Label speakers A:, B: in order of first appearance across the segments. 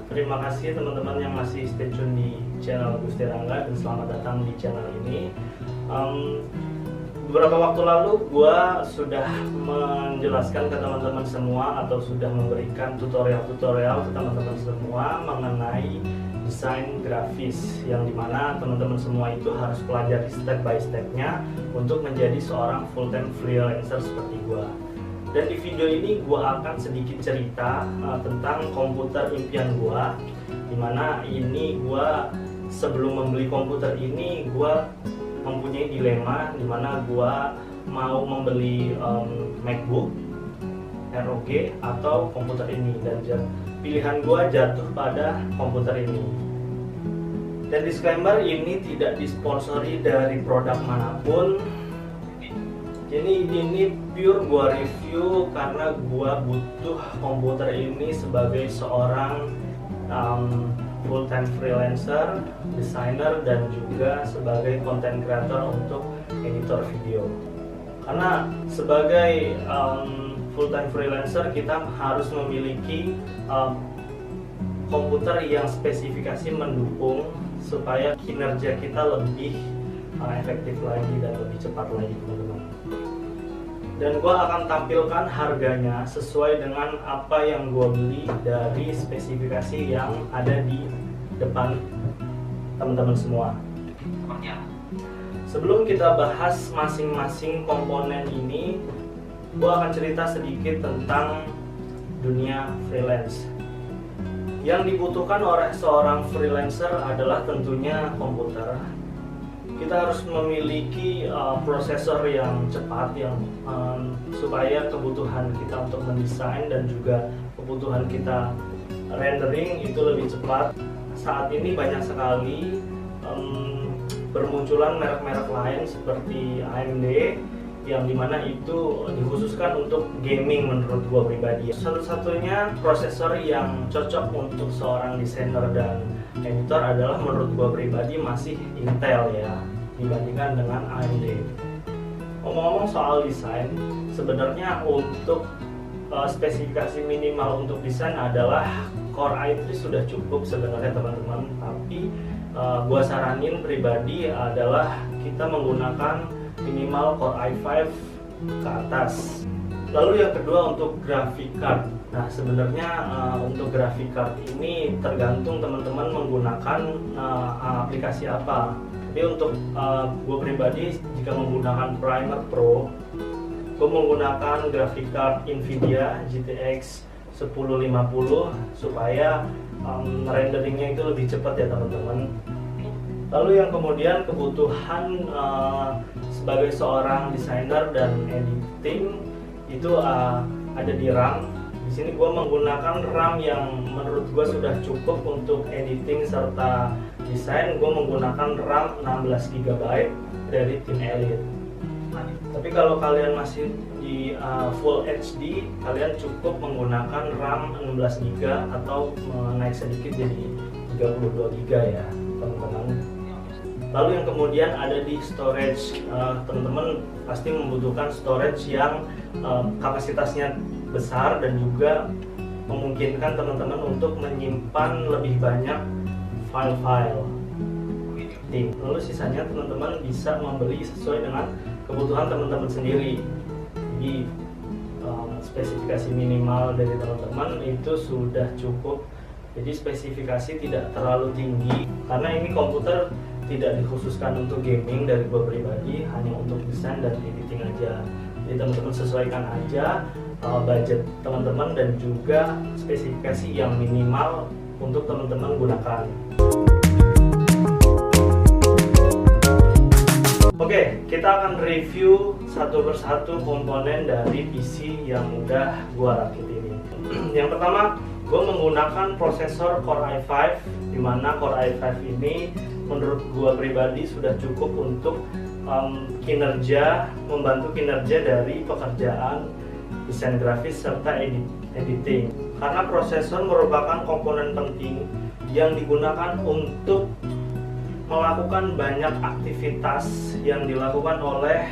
A: Terima kasih teman-teman yang masih stay tune di channel Gusti Rangga dan selamat datang di channel ini. Beberapa waktu lalu gue sudah menjelaskan ke teman-teman semua atau sudah memberikan tutorial-tutorial ke teman-teman semua mengenai desain grafis, yang dimana teman-teman semua itu harus pelajari step by stepnya untuk menjadi seorang full-time freelancer seperti gue. Dan di video ini gue akan sedikit cerita tentang komputer impian gue, dimana ini gue sebelum membeli komputer ini gue mempunyai dilema, dimana gue mau membeli MacBook ROG atau komputer ini, dan pilihan gue jatuh pada komputer ini. Dan disclaimer, ini tidak disponsori dari produk manapun. Jadi ini pure gue review karena gue butuh komputer ini sebagai seorang full-time freelancer, desainer, dan juga sebagai content creator untuk editor video. Karena sebagai full-time freelancer kita harus memiliki komputer yang spesifikasi mendukung supaya kinerja kita lebih efektif lagi dan lebih cepat lagi, teman-teman. Dan gue akan tampilkan harganya sesuai dengan apa yang gue beli dari spesifikasi yang ada di depan teman-teman semua. Sebelum kita bahas masing-masing komponen ini, gue akan cerita sedikit tentang dunia freelance. Yang dibutuhkan oleh seorang freelancer adalah tentunya komputer. Kita harus memiliki prosesor yang cepat, yang supaya kebutuhan kita untuk mendesain dan juga kebutuhan kita rendering itu lebih cepat. Saat ini banyak sekali bermunculan merek-merek lain seperti AMD, yang dimana itu dikhususkan untuk gaming menurut gue pribadi. Satu-satunya prosesor yang cocok untuk seorang desainer dan editor adalah menurut gue pribadi masih Intel ya, dibandingkan dengan AMD. Ngomong-ngomong soal desain, sebenarnya untuk spesifikasi minimal untuk desain adalah Core i3 sudah cukup sebenarnya teman-teman, tapi gue saranin pribadi adalah kita menggunakan minimal Core i5 ke atas. Lalu yang kedua untuk graphic card. Nah sebenarnya untuk graphic card ini tergantung teman-teman menggunakan aplikasi apa. Tapi untuk gue pribadi, jika menggunakan Premiere Pro, gue menggunakan graphic card Nvidia GTX 1050 supaya renderingnya itu lebih cepat ya teman-teman. Lalu yang kemudian kebutuhan sebagai seorang desainer dan editing itu ada di RAM. Di sini gue menggunakan RAM yang menurut gue sudah cukup untuk editing serta desain. Gue menggunakan RAM 16 GB dari Team Elite. Tapi kalau kalian masih di Full HD, kalian cukup menggunakan RAM 16 GB atau naik sedikit jadi 32 GB ya teman-teman. Lalu yang kemudian ada di storage, teman-teman pasti membutuhkan storage yang kapasitasnya besar dan juga memungkinkan teman-teman untuk menyimpan lebih banyak file-file. Lalu sisanya teman-teman bisa membeli sesuai dengan kebutuhan teman-teman sendiri. Jadi spesifikasi minimal dari teman-teman itu sudah cukup. Jadi spesifikasi tidak terlalu tinggi karena ini komputer tidak dikhususkan untuk gaming dari gue pribadi, hanya untuk desain dan editing aja. Jadi teman-teman sesuaikan aja budget teman-teman dan juga spesifikasi yang minimal untuk teman-teman gunakan. Oke, kita akan review satu persatu komponen dari PC yang udah gue rakit ini. Yang pertama, gue menggunakan prosesor Core i5, dimana Core i5 ini menurut gue pribadi sudah cukup untuk membantu kinerja dari pekerjaan desain grafis serta editing. Karena prosesor merupakan komponen penting yang digunakan untuk melakukan banyak aktivitas yang dilakukan oleh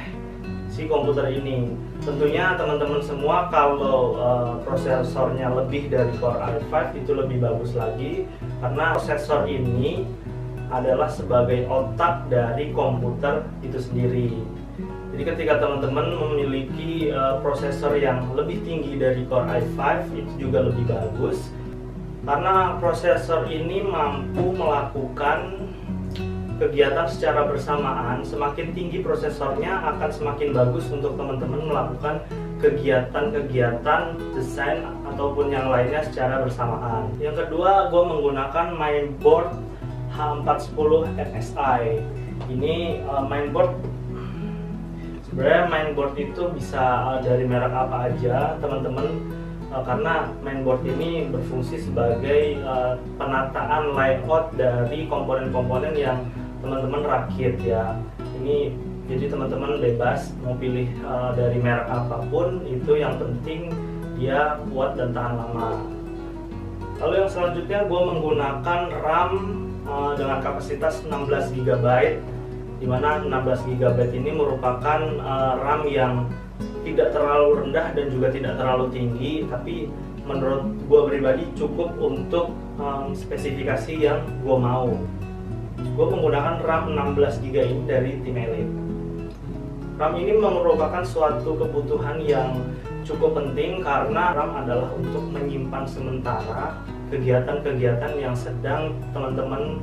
A: si komputer ini. Tentunya teman-teman semua kalau prosesornya lebih dari Core i5 itu lebih bagus lagi, karena prosesor ini adalah sebagai otak dari komputer itu sendiri. Jadi ketika teman-teman memiliki prosesor yang lebih tinggi dari Core i5 itu juga lebih bagus, karena prosesor ini mampu melakukan kegiatan secara bersamaan. Semakin tinggi prosesornya akan semakin bagus untuk teman-teman melakukan kegiatan-kegiatan desain ataupun yang lainnya secara bersamaan. Yang kedua, gue menggunakan mainboard H410 MSI. Ini mainboard, sebenarnya mainboard itu bisa dari merek apa aja teman-teman, karena mainboard ini berfungsi sebagai penataan layout dari komponen-komponen yang teman-teman rakit ya. Ini jadi teman-teman bebas mau pilih dari merek apapun, itu yang penting dia kuat dan tahan lama. Lalu yang selanjutnya gue menggunakan RAM dengan kapasitas 16 GB, dimana 16 GB ini merupakan RAM yang tidak terlalu rendah dan juga tidak terlalu tinggi, tapi menurut gue pribadi cukup untuk spesifikasi yang gue mau. Gue menggunakan RAM 16 GB ini dari Team Elite. RAM ini merupakan suatu kebutuhan yang cukup penting karena RAM adalah untuk menyimpan sementara kegiatan-kegiatan yang sedang teman-teman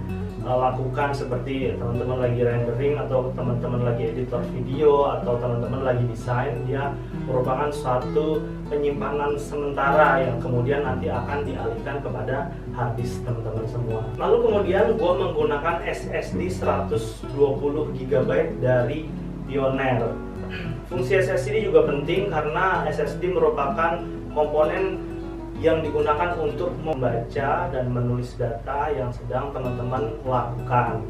A: lakukan, seperti teman-teman lagi rendering atau teman-teman lagi editor video atau teman-teman lagi desain. Dia merupakan suatu penyimpanan sementara yang kemudian nanti akan dialihkan kepada hard disk teman-teman semua. Lalu kemudian gue menggunakan SSD 120 GB dari Pioneer. Fungsi SSD juga penting karena SSD merupakan komponen yang digunakan untuk membaca dan menulis data yang sedang teman-teman lakukan.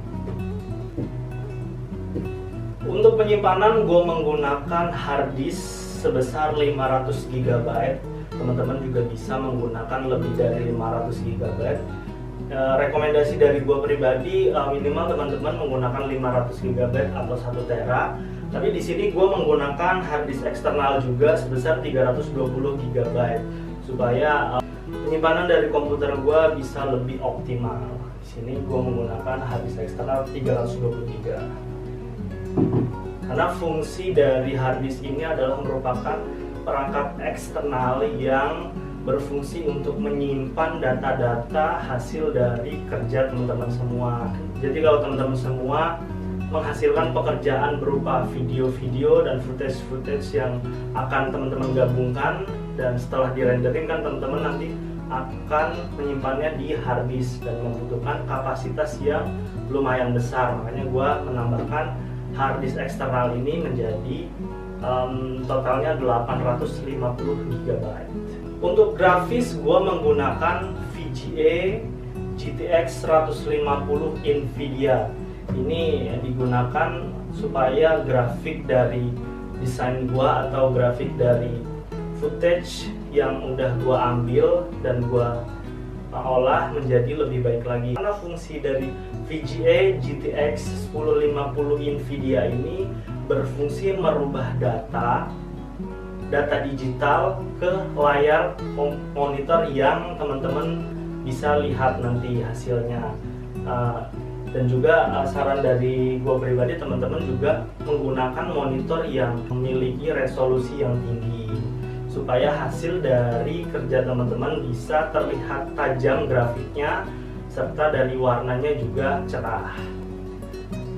A: Untuk penyimpanan gue menggunakan hard disk sebesar 500 GB. Teman-teman juga bisa menggunakan lebih dari 500 GB. Rekomendasi dari gue pribadi minimal teman-teman menggunakan 500 GB atau 1 tera. Tapi di sini gue menggunakan hard disk eksternal juga sebesar 320 GB supaya penyimpanan dari komputer gue bisa lebih optimal. Di sini gue menggunakan hard disk eksternal 320 GB. Karena fungsi dari hard disk ini adalah merupakan perangkat eksternal yang berfungsi untuk menyimpan data-data hasil dari kerja teman-teman semua. Jadi kalau teman-teman semua menghasilkan pekerjaan berupa video-video dan footage-footage yang akan teman-teman gabungkan, dan setelah direndering kan teman-teman nanti akan menyimpannya di hard disk dan membutuhkan kapasitas yang lumayan besar. Makanya gue menambahkan hard disk eksternal ini menjadi totalnya 850 GB. Untuk grafis gue menggunakan VGA GTX 150 Nvidia. Ini digunakan supaya grafik dari desain gua atau grafik dari footage yang udah gua ambil dan gua olah menjadi lebih baik lagi. Karena fungsi dari VGA GTX 1050 Nvidia ini berfungsi merubah data digital ke layar monitor yang teman-teman bisa lihat nanti hasilnya. Dan juga saran dari gue pribadi, teman-teman juga menggunakan monitor yang memiliki resolusi yang tinggi supaya hasil dari kerja teman-teman bisa terlihat tajam grafiknya serta dari warnanya juga cerah.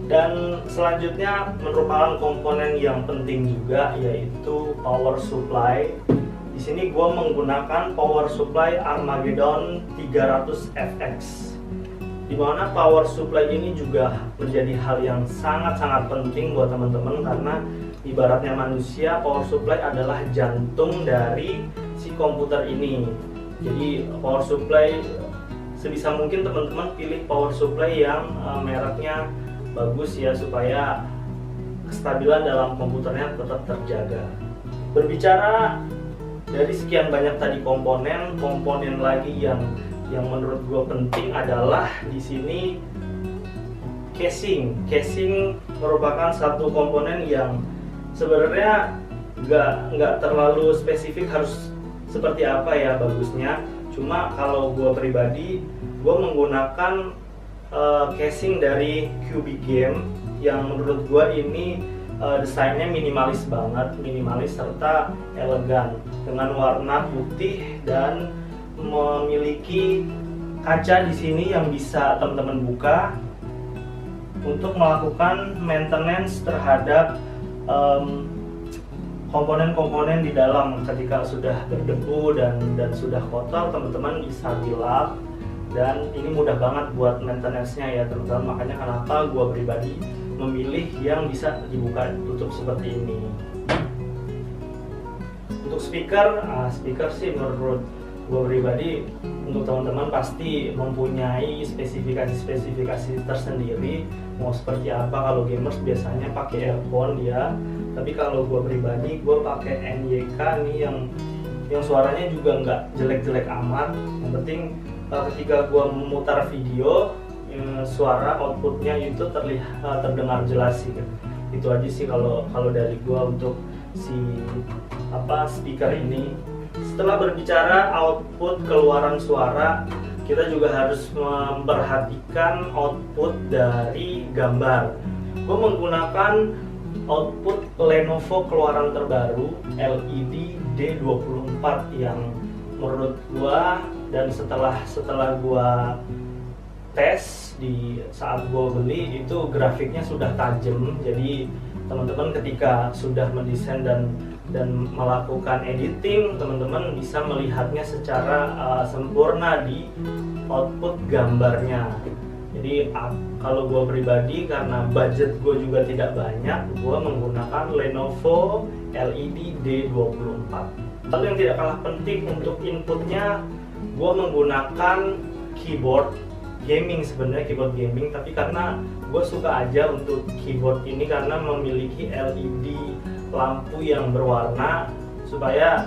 A: Dan selanjutnya merupakan komponen yang penting juga, yaitu power supply. Di sini gue menggunakan power supply Armageddon 300FX. Di mana power supply ini juga menjadi hal yang sangat-sangat penting buat teman-teman, karena ibaratnya manusia, power supply adalah jantung dari si komputer ini. Jadi power supply sebisa mungkin teman-teman pilih power supply yang mereknya bagus ya, supaya kestabilan dalam komputernya tetap terjaga. Berbicara dari sekian banyak tadi komponen lagi yang menurut gue penting adalah di sini casing. Casing merupakan satu komponen yang sebenarnya nggak terlalu spesifik harus seperti apa ya bagusnya. Cuma kalau gue pribadi, gue menggunakan casing dari Cubic Game yang menurut gue ini desainnya minimalis banget, minimalis serta elegan dengan warna putih dan memiliki kaca di sini yang bisa teman-teman buka untuk melakukan maintenance terhadap komponen-komponen di dalam. Ketika sudah berdebu dan sudah kotor, teman-teman bisa dilap, dan ini mudah banget buat maintenance-nya ya teman-teman. Makanya kenapa gue pribadi memilih yang bisa dibuka tutup seperti ini. Untuk speaker sih menurut gue pribadi, untuk teman-teman pasti mempunyai spesifikasi tersendiri mau seperti apa. Kalau gamers biasanya pakai earphone ya, tapi kalau gue pribadi gue pakai NYK nih yang suaranya juga nggak jelek-jelek amat. Yang penting ketika gue memutar video, suara outputnya itu terdengar jelas sih. Itu aja sih kalau dari gue untuk si speaker ini. Setelah berbicara output keluaran suara, kita juga harus memperhatikan output dari gambar. Gue menggunakan output Lenovo keluaran terbaru LED D24 yang menurut gua, dan setelah gua tes di saat gua beli itu grafiknya sudah tajam. Jadi teman-teman ketika sudah mendesain dan melakukan editing, teman-teman bisa melihatnya secara sempurna di output gambarnya. Jadi kalau gue pribadi, karena budget gue juga tidak banyak, gue menggunakan Lenovo LED D24. Lalu yang tidak kalah penting untuk inputnya, gue menggunakan keyboard gaming, sebenarnya keyboard gaming, tapi karena gue suka aja untuk keyboard ini karena memiliki LED lampu yang berwarna, supaya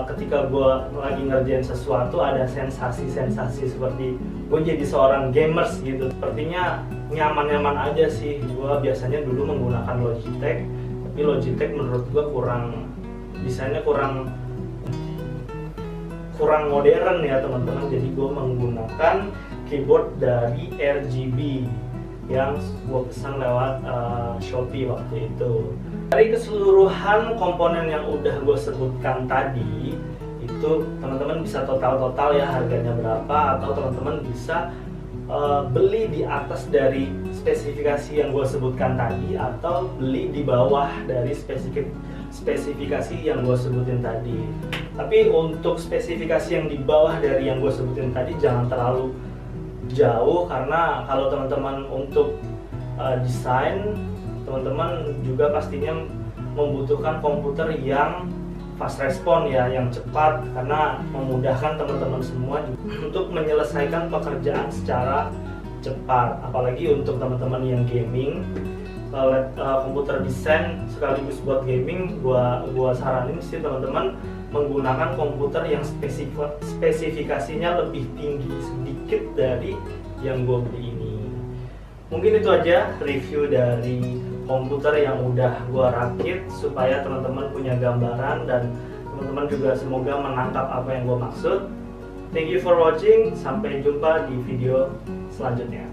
A: ketika gue lagi ngerjain sesuatu ada sensasi seperti gue jadi seorang gamers gitu. Sepertinya nyaman-nyaman aja sih. Gue biasanya dulu menggunakan Logitech, tapi Logitech menurut gue desainnya kurang modern ya teman-teman. Jadi gue menggunakan keyboard dari RGB yang gue pesan lewat Shopee waktu itu. Dari keseluruhan komponen yang udah gue sebutkan tadi, itu teman-teman bisa total ya harganya berapa, atau teman-teman bisa beli di atas dari spesifikasi yang gue sebutkan tadi, atau beli di bawah dari spesifikasi yang gue sebutin tadi. Tapi untuk spesifikasi yang di bawah dari yang gue sebutin tadi jangan terlalu jauh, karena kalau teman-teman untuk desain, teman-teman juga pastinya membutuhkan komputer yang fast respon ya, yang cepat, karena memudahkan teman-teman semua untuk menyelesaikan pekerjaan secara cepat. Apalagi untuk teman-teman yang gaming, komputer desain sekaligus buat gaming, gua saranin sih teman-teman menggunakan komputer yang spesifikasinya lebih tinggi sedikit dari yang gue beli ini. Mungkin itu aja review dari komputer yang udah gue rakit, supaya teman-teman punya gambaran dan teman-teman juga semoga menangkap apa yang gue maksud. Thank you for watching, sampai jumpa di video selanjutnya.